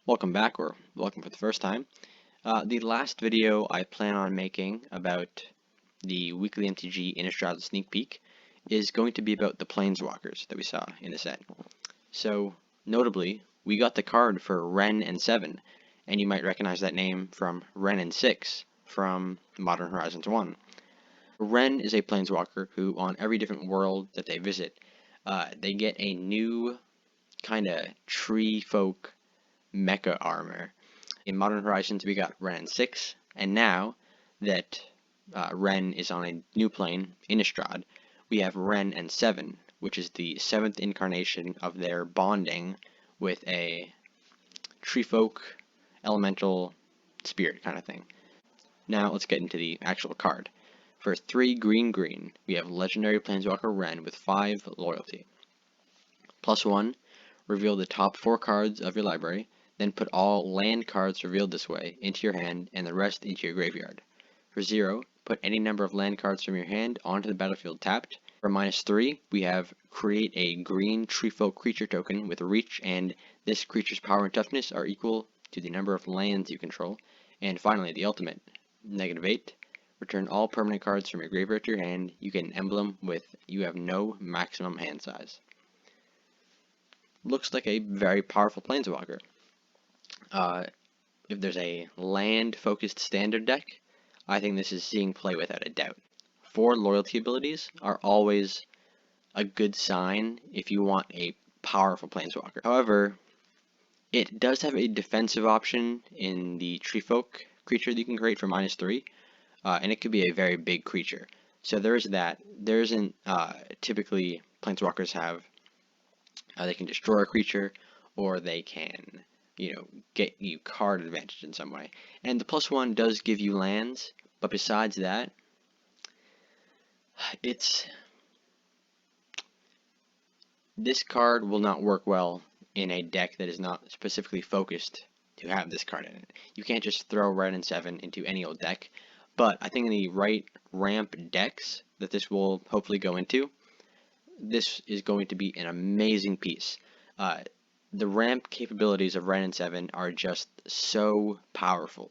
Welcome back, or welcome for the first time. The last video I plan on making about the weekly MTG Innistrad sneak peek is going to be about the Planeswalkers that we saw in the set. So, notably, we got the card for Wrenn and 7, and you might recognize that name from Wrenn and 6 from Modern Horizons 1. Wrenn is a Planeswalker who, on every different world that they visit, they get a new kind of tree folk mecha armor. In Modern Horizons, we got Wrenn 6, and now that Wrenn is on a new plane, Innistrad, we have Wrenn and 7, which is the 7th incarnation of their bonding with a treefolk elemental spirit kind of thing. Now let's get into the actual card. For 3 green, we have Legendary Planeswalker Wrenn with 5 loyalty. +1, reveal the top 4 cards of your library. Then put all land cards revealed this way into your hand and the rest into your graveyard. For 0, put any number of land cards from your hand onto the battlefield tapped. For -3, we have create a green treefolk creature token with reach, and this creature's power and toughness are equal to the number of lands you control. And finally, the ultimate, -8, return all permanent cards from your graveyard to your hand. You get an emblem with you have no maximum hand size. Looks like a very powerful Planeswalker. If there's a land-focused standard deck, I think this is seeing play without a doubt. 4 loyalty abilities are always a good sign if you want a powerful Planeswalker. However, it does have a defensive option in the Treefolk creature that you can create for -3, and it could be a very big creature. So there's that. There isn't typically Planeswalkers have they can destroy a creature, or they can get you card advantage in some way. And the +1 does give you lands, but besides that, this card will not work well in a deck that is not specifically focused to have this card in it. You can't just throw Wrenn and 7 into any old deck, but I think in the right ramp decks that this will hopefully go into, this is going to be an amazing piece. The ramp capabilities of Wrenn and 7 are just so powerful.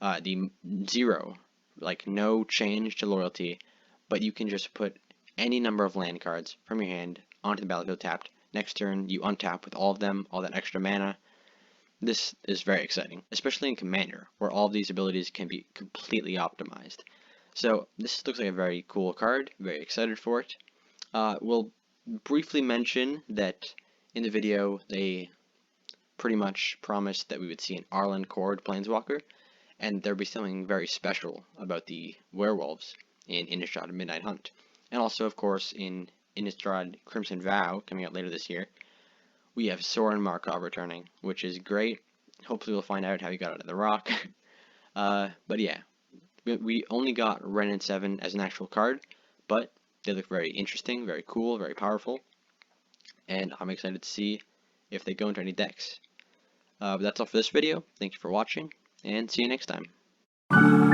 The 0, like no change to loyalty, but you can just put any number of land cards from your hand onto the battlefield tapped. Next turn, you untap with all of them, all that extra mana. This is very exciting, especially in Commander, where all of these abilities can be completely optimized. So this looks like a very cool card, very excited for it. We'll briefly mention that in the video, they pretty much promised that we would see an Arlen Cord Planeswalker, and there'll be something very special about the werewolves in Innistrad Midnight Hunt. And also, of course, in Innistrad Crimson Vow, coming out later this year, we have Soren Markov returning, which is great. Hopefully we'll find out how he got out of the rock. But yeah, we only got Wrenn and 7 as an actual card, but they look very interesting, very cool, very powerful, and I'm excited to see if they go into any decks. But that's all for this video. Thank you for watching, and see you next time.